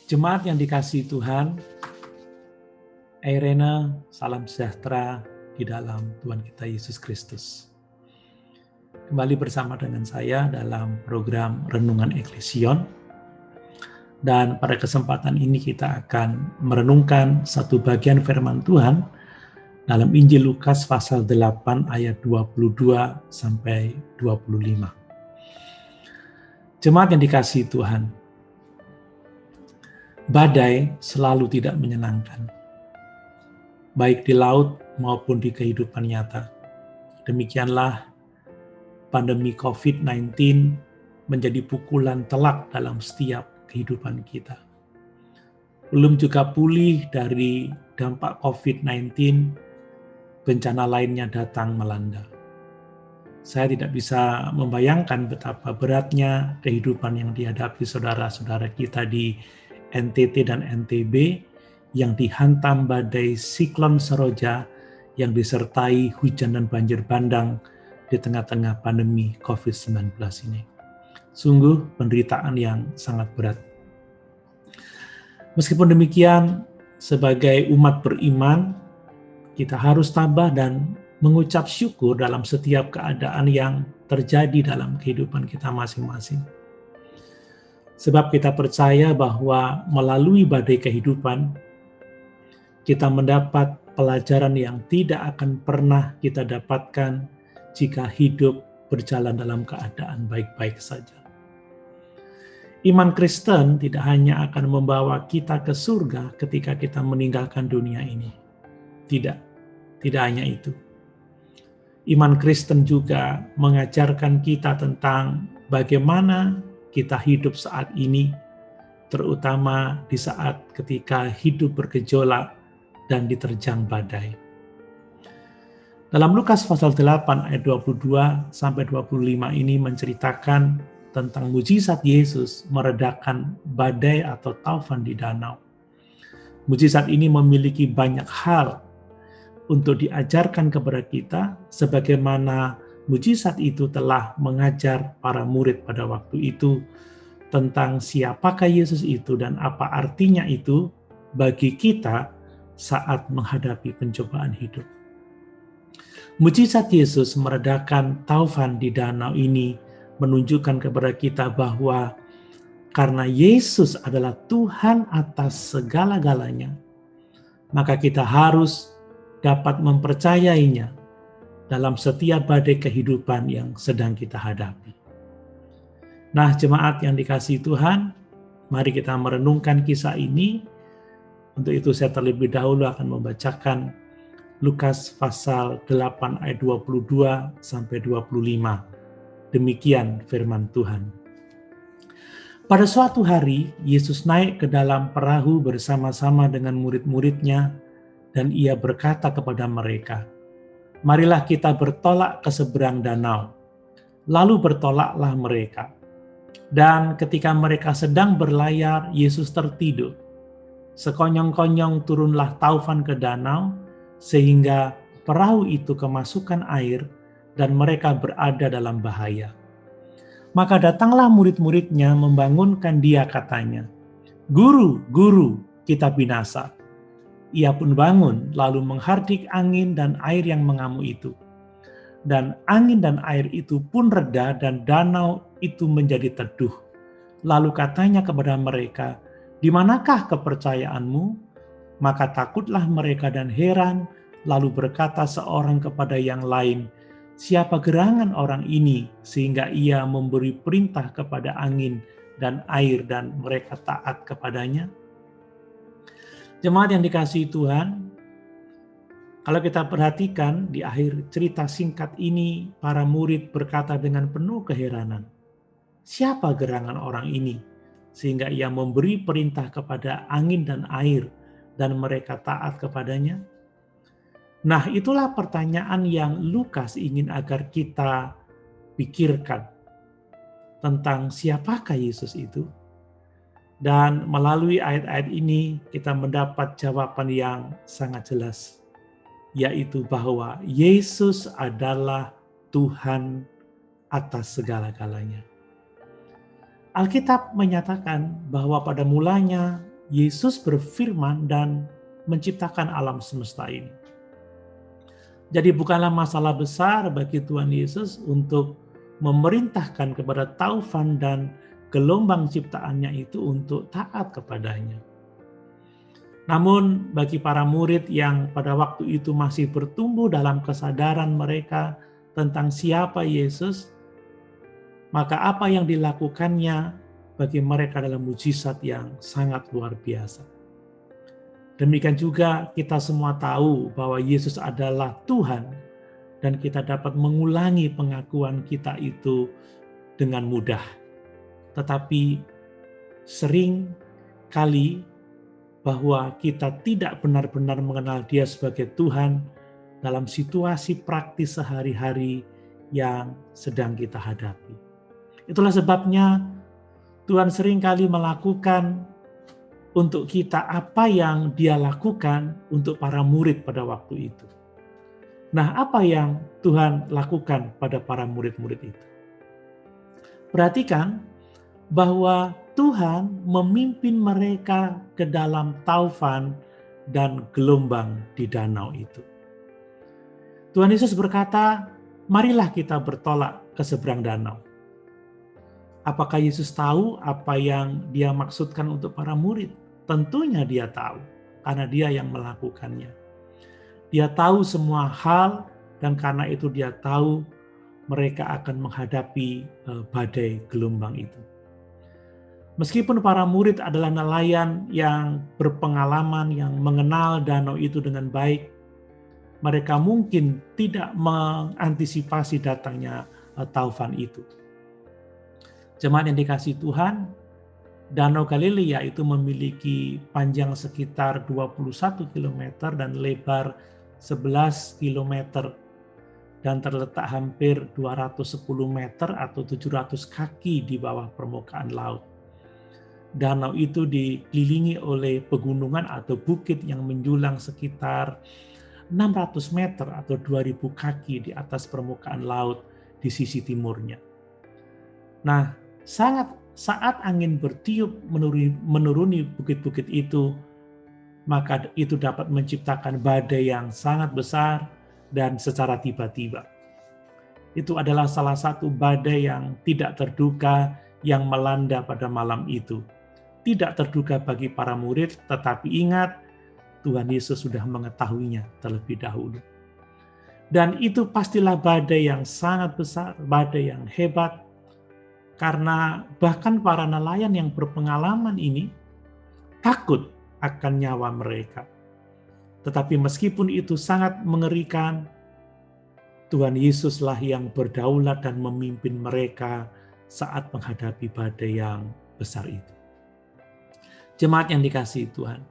Jemaat yang dikasihi Tuhan, Eirene, salam sejahtera di dalam Tuhan kita Yesus Kristus. Kembali bersama dengan saya dalam program Renungan Eklesion. Dan pada kesempatan ini kita akan merenungkan satu bagian firman Tuhan dalam Injil Lukas pasal 8 ayat 22 sampai 25. Jemaat yang dikasihi Tuhan, badai selalu tidak menyenangkan, baik di laut maupun di kehidupan nyata. Demikianlah pandemi COVID-19 menjadi pukulan telak dalam setiap kehidupan kita. Belum juga pulih dari dampak COVID-19, bencana lainnya datang melanda. Saya tidak bisa membayangkan betapa beratnya kehidupan yang dihadapi saudara-saudara kita di NTT dan NTB yang dihantam badai siklon Seroja yang disertai hujan dan banjir bandang di tengah-tengah pandemi COVID-19 ini. Sungguh penderitaan yang sangat berat. Meskipun demikian, sebagai umat beriman, kita harus tabah dan mengucap syukur dalam setiap keadaan yang terjadi dalam kehidupan kita masing-masing. Sebab kita percaya bahwa melalui badai kehidupan, kita mendapat pelajaran yang tidak akan pernah kita dapatkan jika hidup berjalan dalam keadaan baik-baik saja. Iman Kristen tidak hanya akan membawa kita ke surga ketika kita meninggalkan dunia ini. Tidak hanya itu. Iman Kristen juga mengajarkan kita tentang bagaimana kita hidup saat ini, terutama di saat ketika hidup bergejolak dan diterjang badai. Dalam Lukas pasal 8 ayat 22 sampai 25 ini menceritakan tentang mujizat Yesus meredakan badai atau taufan di danau. Mujizat ini memiliki banyak hal untuk diajarkan kepada kita, sebagaimana mujizat itu telah mengajar para murid pada waktu itu tentang siapakah Yesus itu dan apa artinya itu bagi kita saat menghadapi pencobaan hidup. Mujizat Yesus meredakan taufan di danau ini menunjukkan kepada kita bahwa karena Yesus adalah Tuhan atas segala-galanya, maka kita harus dapat mempercayainya dalam setiap badai kehidupan yang sedang kita hadapi. Nah, jemaat yang dikasihi Tuhan, mari kita merenungkan kisah ini. Untuk itu saya terlebih dahulu akan membacakan Lukas pasal 8 ayat 22 sampai 25. Demikian firman Tuhan. Pada suatu hari, Yesus naik ke dalam perahu bersama-sama dengan murid-muridnya, dan ia berkata kepada mereka, "Marilah kita bertolak ke seberang danau." Lalu bertolaklah mereka. Dan ketika mereka sedang berlayar, Yesus tertidur. Sekonyong-konyong turunlah taufan ke danau, sehingga perahu itu kemasukan air dan mereka berada dalam bahaya. Maka datanglah murid-muridnya membangunkan dia, katanya, "Guru, Guru, kita binasa." Ia pun bangun, lalu menghardik angin dan air yang mengamuk itu. Dan angin dan air itu pun reda dan danau itu menjadi teduh. Lalu katanya kepada mereka, "Di manakah kepercayaanmu?" Maka takutlah mereka dan heran, lalu berkata seorang kepada yang lain, "Siapa gerangan orang ini sehingga ia memberi perintah kepada angin dan air dan mereka taat kepadanya?" Jemaat yang dikasihi Tuhan, kalau kita perhatikan di akhir cerita singkat ini, para murid berkata dengan penuh keheranan, "Siapa gerangan orang ini sehingga ia memberi perintah kepada angin dan air dan mereka taat kepadanya?" Nah, itulah pertanyaan yang Lukas ingin agar kita pikirkan tentang siapakah Yesus itu. Dan melalui ayat-ayat ini kita mendapat jawaban yang sangat jelas, yaitu bahwa Yesus adalah Tuhan atas segala-galanya. Alkitab menyatakan bahwa pada mulanya Yesus berfirman dan menciptakan alam semesta ini. Jadi bukanlah masalah besar bagi Tuhan Yesus untuk memerintahkan kepada taufan dan gelombang ciptaannya itu untuk taat kepadanya. Namun bagi para murid yang pada waktu itu masih bertumbuh dalam kesadaran mereka tentang siapa Yesus, maka apa yang dilakukannya bagi mereka adalah mujizat yang sangat luar biasa. Demikian juga kita semua tahu bahwa Yesus adalah Tuhan dan kita dapat mengulangi pengakuan kita itu dengan mudah. Tetapi sering kali bahwa kita tidak benar-benar mengenal Dia sebagai Tuhan dalam situasi praktis sehari-hari yang sedang kita hadapi. Itulah sebabnya Tuhan seringkali melakukan untuk kita apa yang Dia lakukan untuk para murid pada waktu itu. Nah, apa yang Tuhan lakukan pada para murid-murid itu? Perhatikan bahwa Tuhan memimpin mereka ke dalam taufan dan gelombang di danau itu. Tuhan Yesus berkata, marilah kita bertolak ke seberang danau. Apakah Yesus tahu apa yang Dia maksudkan untuk para murid? Tentunya Dia tahu, karena Dia yang melakukannya. Dia tahu semua hal, dan karena itu Dia tahu mereka akan menghadapi badai gelombang itu. Meskipun para murid adalah nelayan yang berpengalaman, yang mengenal danau itu dengan baik, mereka mungkin tidak mengantisipasi datangnya taufan itu. Jemaat yang dikasihi Tuhan, Danau Galilea itu memiliki panjang sekitar 21 km dan lebar 11 km dan terletak hampir 210 meter atau 700 kaki di bawah permukaan laut. Danau itu dikelilingi oleh pegunungan atau bukit yang menjulang sekitar 600 meter atau 2000 kaki di atas permukaan laut di sisi timurnya. Nah, saat angin bertiup menuruni bukit-bukit itu, maka itu dapat menciptakan badai yang sangat besar dan secara tiba-tiba. Itu adalah salah satu badai yang tidak terduga yang melanda pada malam itu. Tidak terduga bagi para murid, tetapi ingat, Tuhan Yesus sudah mengetahuinya terlebih dahulu. Dan itu pastilah badai yang sangat besar, badai yang hebat, karena bahkan para nelayan yang berpengalaman ini takut akan nyawa mereka. Tetapi meskipun itu sangat mengerikan, Tuhan Yesuslah yang berdaulat dan memimpin mereka saat menghadapi badai yang besar itu. Jemaat yang dikasihi Tuhan,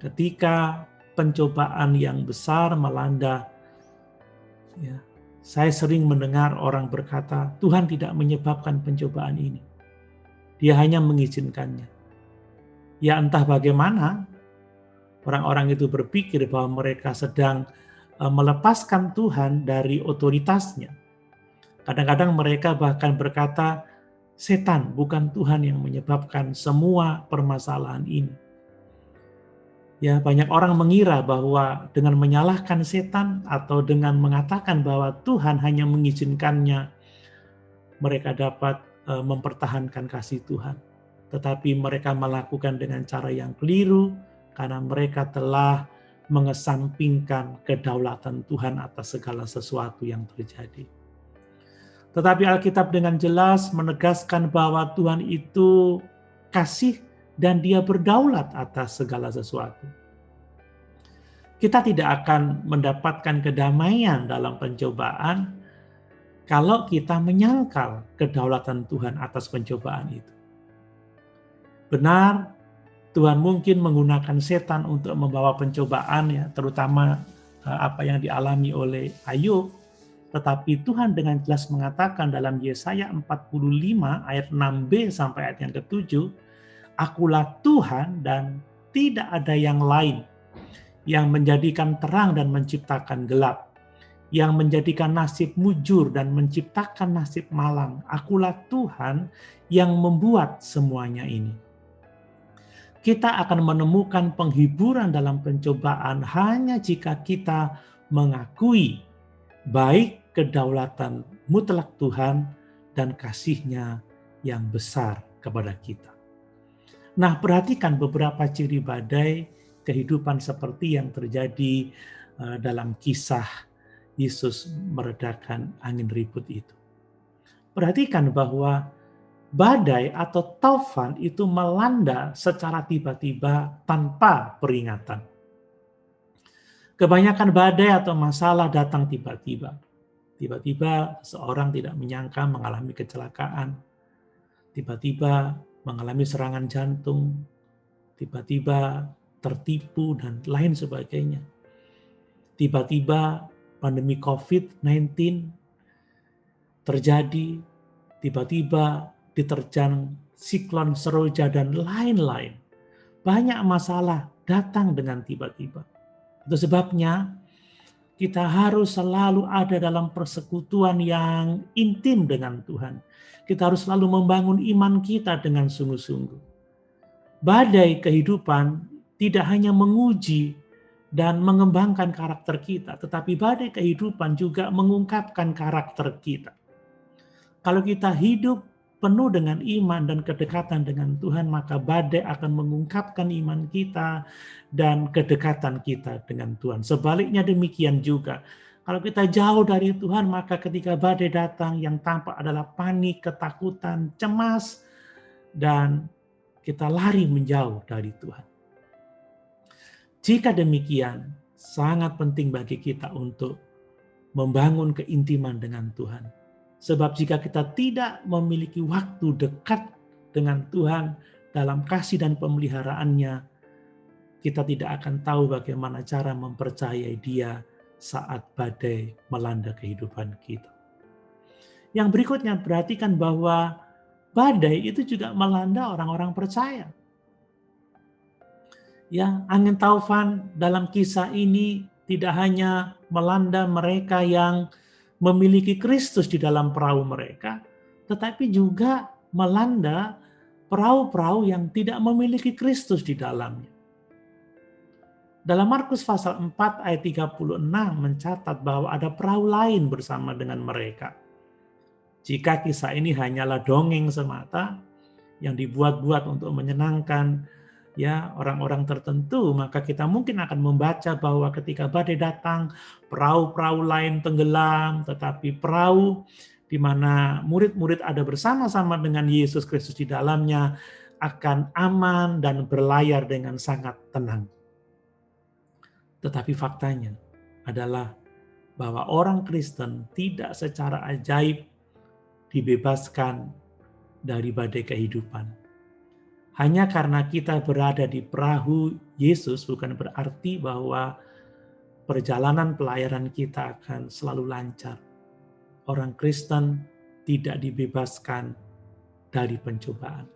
ketika pencobaan yang besar melanda, ya, saya sering mendengar orang berkata, Tuhan tidak menyebabkan pencobaan ini. Dia hanya mengizinkannya. Ya entah bagaimana, orang-orang itu berpikir bahwa mereka sedang melepaskan Tuhan dari otoritasnya. Kadang-kadang mereka bahkan berkata, setan bukan Tuhan yang menyebabkan semua permasalahan ini. Ya, banyak orang mengira bahwa dengan menyalahkan setan atau dengan mengatakan bahwa Tuhan hanya mengizinkannya, mereka dapat mempertahankan kasih Tuhan. Tetapi mereka melakukan dengan cara yang keliru karena mereka telah mengesampingkan kedaulatan Tuhan atas segala sesuatu yang terjadi. Tetapi Alkitab dengan jelas menegaskan bahwa Tuhan itu kasih dan Dia berdaulat atas segala sesuatu. Kita tidak akan mendapatkan kedamaian dalam pencobaan kalau kita menyangkal kedaulatan Tuhan atas pencobaan itu. Benar, Tuhan mungkin menggunakan setan untuk membawa pencobaan, ya, terutama apa yang dialami oleh Ayub. Tetapi Tuhan dengan jelas mengatakan dalam Yesaya 45 ayat 6b sampai ayat yang ke-7, Akulah Tuhan dan tidak ada yang lain yang menjadikan terang dan menciptakan gelap, yang menjadikan nasib mujur dan menciptakan nasib malang. Akulah Tuhan yang membuat semuanya ini. Kita akan menemukan penghiburan dalam pencobaan hanya jika kita mengakui baik kedaulatan mutlak Tuhan dan kasih-Nya yang besar kepada kita. Nah, perhatikan beberapa ciri badai kehidupan seperti yang terjadi dalam kisah Yesus meredakan angin ribut itu. Perhatikan bahwa badai atau taufan itu melanda secara tiba-tiba tanpa peringatan. Kebanyakan badai atau masalah datang tiba-tiba. Tiba-tiba seorang tidak menyangka mengalami kecelakaan. Tiba-tiba mengalami serangan jantung. Tiba-tiba tertipu dan lain sebagainya. Tiba-tiba pandemi COVID-19 terjadi. Tiba-tiba diterjang siklon seroja dan lain-lain. Banyak masalah datang dengan tiba-tiba. Itu sebabnya kita harus selalu ada dalam persekutuan yang intim dengan Tuhan. Kita harus selalu membangun iman kita dengan sungguh-sungguh. Badai kehidupan tidak hanya menguji dan mengembangkan karakter kita, tetapi badai kehidupan juga mengungkapkan karakter kita. Kalau kita hidup penuh dengan iman dan kedekatan dengan Tuhan, maka badai akan mengungkapkan iman kita dan kedekatan kita dengan Tuhan. Sebaliknya demikian juga. Kalau kita jauh dari Tuhan, maka ketika badai datang yang tampak adalah panik, ketakutan, cemas, dan kita lari menjauh dari Tuhan. Jika demikian, sangat penting bagi kita untuk membangun keintiman dengan Tuhan. Sebab jika kita tidak memiliki waktu dekat dengan Tuhan dalam kasih dan pemeliharaannya, kita tidak akan tahu bagaimana cara mempercayai Dia saat badai melanda kehidupan kita. Yang berikutnya, perhatikan bahwa badai itu juga melanda orang-orang percaya. Ya, angin taufan dalam kisah ini tidak hanya melanda mereka yang memiliki Kristus di dalam perahu mereka, tetapi juga melanda perahu-perahu yang tidak memiliki Kristus di dalamnya. Dalam Markus pasal 4 ayat 36 mencatat bahwa ada perahu lain bersama dengan mereka. Jika kisah ini hanyalah dongeng semata yang dibuat-buat untuk menyenangkan ya orang-orang tertentu, maka kita mungkin akan membaca bahwa ketika badai datang, perahu-perahu lain tenggelam, tetapi perahu di mana murid-murid ada bersama-sama dengan Yesus Kristus di dalamnya akan aman dan berlayar dengan sangat tenang. Tetapi faktanya adalah bahwa orang Kristen tidak secara ajaib dibebaskan dari badai kehidupan. Hanya karena kita berada di perahu Yesus bukan berarti bahwa perjalanan pelayaran kita akan selalu lancar. Orang Kristen tidak dibebaskan dari pencobaan.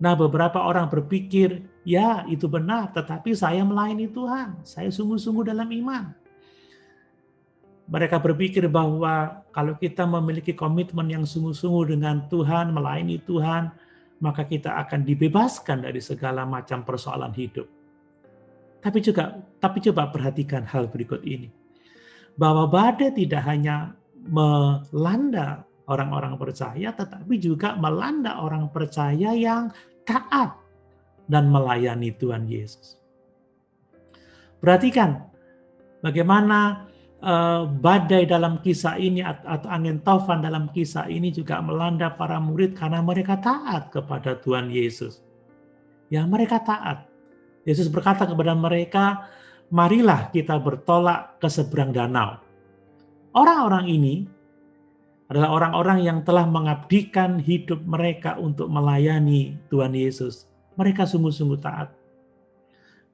Nah, beberapa orang berpikir, ya itu benar, tetapi saya melayani Tuhan, saya sungguh-sungguh dalam iman. Mereka berpikir bahwa kalau kita memiliki komitmen yang sungguh-sungguh dengan Tuhan, melayani Tuhan, maka kita akan dibebaskan dari segala macam persoalan hidup. Tapi coba perhatikan hal berikut ini. Bahwa badai tidak hanya melanda orang-orang percaya, tetapi juga melanda orang percaya yang taat dan melayani Tuhan Yesus. Perhatikan bagaimana badai dalam kisah ini atau angin taufan dalam kisah ini juga melanda para murid karena mereka taat kepada Tuhan Yesus. Ya, mereka taat. Yesus berkata kepada mereka, marilah kita bertolak ke seberang danau. Orang-orang ini adalah orang-orang yang telah mengabdikan hidup mereka untuk melayani Tuhan Yesus. Mereka sungguh-sungguh taat.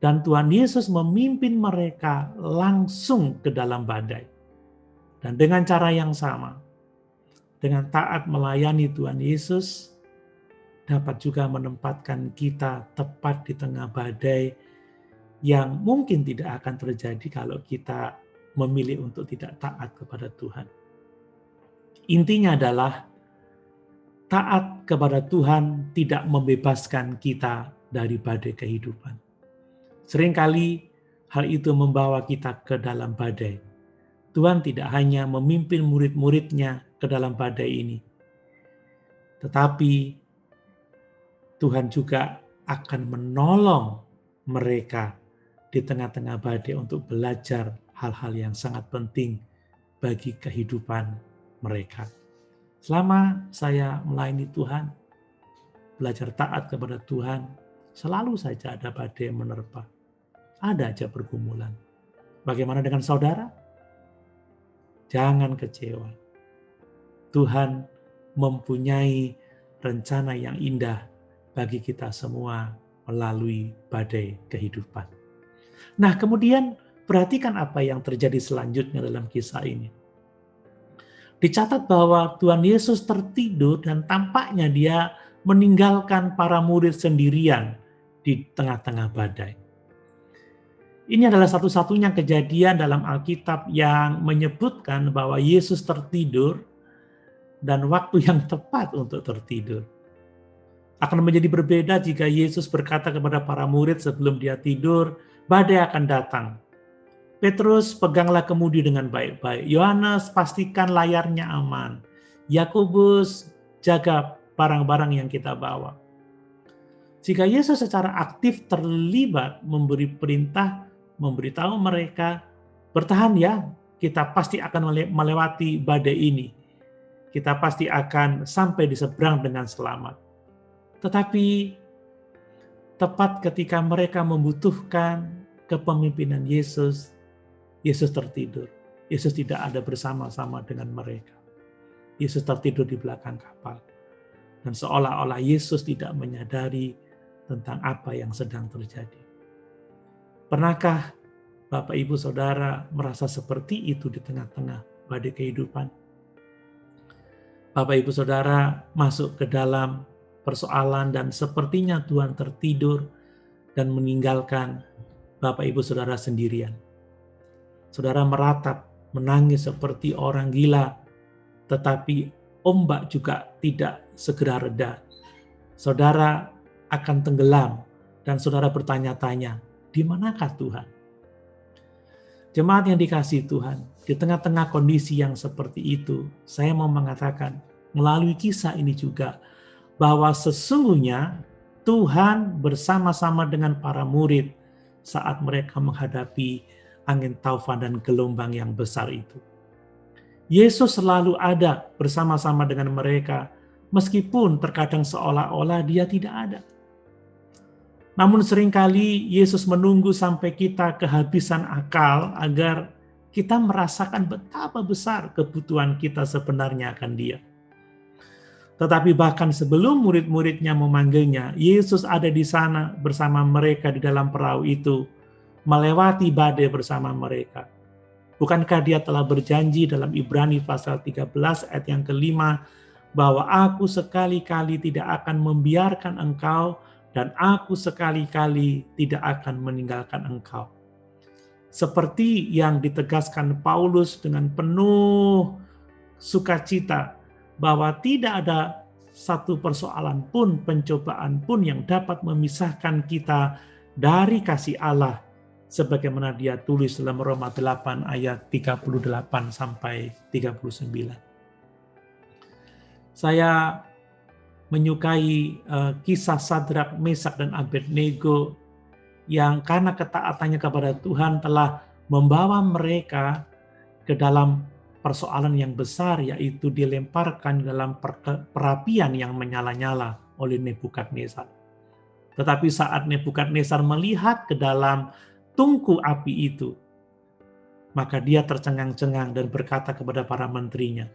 Dan Tuhan Yesus memimpin mereka langsung ke dalam badai. Dan dengan cara yang sama, dengan taat melayani Tuhan Yesus, dapat juga menempatkan kita tepat di tengah badai yang mungkin tidak akan terjadi kalau kita memilih untuk tidak taat kepada Tuhan. Intinya adalah taat kepada Tuhan tidak membebaskan kita dari badai kehidupan. Seringkali hal itu membawa kita ke dalam badai. Tuhan tidak hanya memimpin murid-muridnya ke dalam badai ini, tetapi Tuhan juga akan menolong mereka di tengah-tengah badai untuk belajar hal-hal yang sangat penting bagi kehidupan mereka. Selama saya melayani Tuhan, belajar taat kepada Tuhan, selalu saja ada badai yang menerpa. Ada aja pergumulan. Bagaimana dengan saudara? Jangan kecewa. Tuhan mempunyai rencana yang indah bagi kita semua melalui badai kehidupan. Nah, kemudian perhatikan apa yang terjadi selanjutnya dalam kisah ini. Dicatat bahwa Tuhan Yesus tertidur dan tampaknya dia meninggalkan para murid sendirian di tengah-tengah badai. Ini adalah satu-satunya kejadian dalam Alkitab yang menyebutkan bahwa Yesus tertidur dan waktu yang tepat untuk tertidur. Akan menjadi berbeda jika Yesus berkata kepada para murid sebelum dia tidur, badai akan datang. Petrus, peganglah kemudi dengan baik-baik. Yohanes, pastikan layarnya aman. Yakobus, jaga barang-barang yang kita bawa. Jika Yesus secara aktif terlibat memberi perintah, memberitahu mereka, bertahan ya, kita pasti akan melewati badai ini. Kita pasti akan sampai di seberang dengan selamat. Tetapi tepat ketika mereka membutuhkan kepemimpinan Yesus, Yesus tertidur. Yesus tidak ada bersama-sama dengan mereka. Yesus tertidur di belakang kapal. Dan seolah-olah Yesus tidak menyadari tentang apa yang sedang terjadi. Pernahkah Bapak, Ibu, Saudara merasa seperti itu di tengah-tengah badai kehidupan? Bapak, Ibu, Saudara masuk ke dalam persoalan dan sepertinya Tuhan tertidur dan meninggalkan Bapak, Ibu, Saudara sendirian. Saudara meratap, menangis seperti orang gila, tetapi ombak juga tidak segera reda. Saudara akan tenggelam dan saudara bertanya-tanya, di manakah Tuhan? Jemaat yang dikasihi Tuhan, di tengah-tengah kondisi yang seperti itu, saya mau mengatakan melalui kisah ini juga bahwa sesungguhnya Tuhan bersama-sama dengan para murid saat mereka menghadapi angin taufan dan gelombang yang besar itu. Yesus selalu ada bersama-sama dengan mereka, meskipun terkadang seolah-olah dia tidak ada. Namun seringkali Yesus menunggu sampai kita kehabisan akal agar kita merasakan betapa besar kebutuhan kita sebenarnya akan dia. Tetapi bahkan sebelum murid-muridnya memanggilnya, Yesus ada di sana bersama mereka di dalam perahu itu, melewati badai bersama mereka. Bukankah dia telah berjanji dalam Ibrani pasal 13 ayat yang kelima, bahwa aku sekali-kali tidak akan membiarkan engkau dan aku sekali-kali tidak akan meninggalkan engkau. Seperti yang ditegaskan Paulus dengan penuh sukacita, bahwa tidak ada satu persoalan pun, pencobaan pun yang dapat memisahkan kita dari kasih Allah, sebagaimana dia tulis dalam Roma 8 ayat 38 sampai 39. Saya menyukai kisah Sadrak, Mesak, dan Abednego yang karena ketaatannya kepada Tuhan telah membawa mereka ke dalam persoalan yang besar, yaitu dilemparkan dalam perapian yang menyala-nyala oleh Nebukadnezar. Tetapi saat Nebukadnezar melihat ke dalam tungku api itu, maka dia tercengang-cengang dan berkata kepada para menterinya,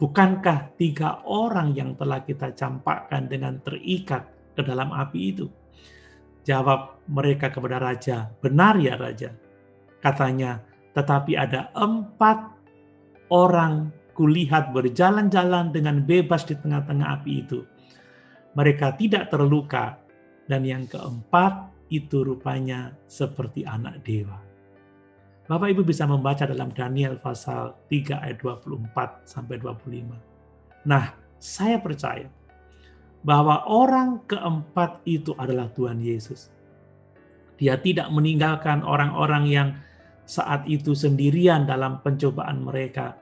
bukankah 3 orang yang telah kita campakkan dengan terikat ke dalam api itu? Jawab mereka kepada raja, benar ya raja. Katanya, tetapi ada 4 orang kulihat berjalan-jalan dengan bebas di tengah-tengah api itu. Mereka tidak terluka, dan yang keempat itu rupanya seperti anak dewa. Bapak Ibu bisa membaca dalam Daniel pasal 3 ayat 24 sampai 25. Nah, saya percaya bahwa orang keempat itu adalah Tuhan Yesus. Dia tidak meninggalkan orang-orang yang saat itu sendirian dalam pencobaan mereka,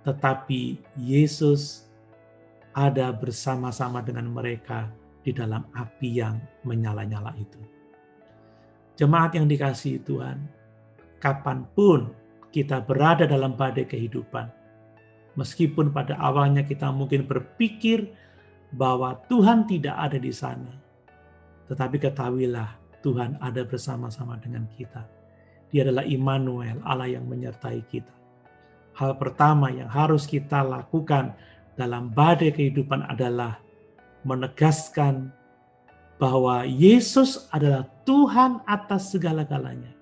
tetapi Yesus ada bersama-sama dengan mereka di dalam api yang menyala-nyala itu. Jemaat yang dikasihi Tuhan, kapanpun kita berada dalam badai kehidupan, meskipun pada awalnya kita mungkin berpikir bahwa Tuhan tidak ada di sana, tetapi ketahuilah Tuhan ada bersama-sama dengan kita. Dia adalah Immanuel, Allah yang menyertai kita. Hal pertama yang harus kita lakukan dalam badai kehidupan adalah menegaskan bahwa Yesus adalah Tuhan atas segala-galanya,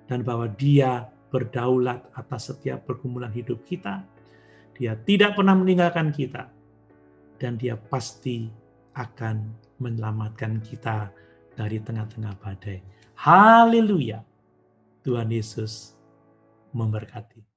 dan bahwa Dia berdaulat atas setiap pergumulan hidup kita. Dia tidak pernah meninggalkan kita, dan Dia pasti akan menyelamatkan kita dari tengah-tengah badai. Haleluya! Tuhan Yesus memberkati.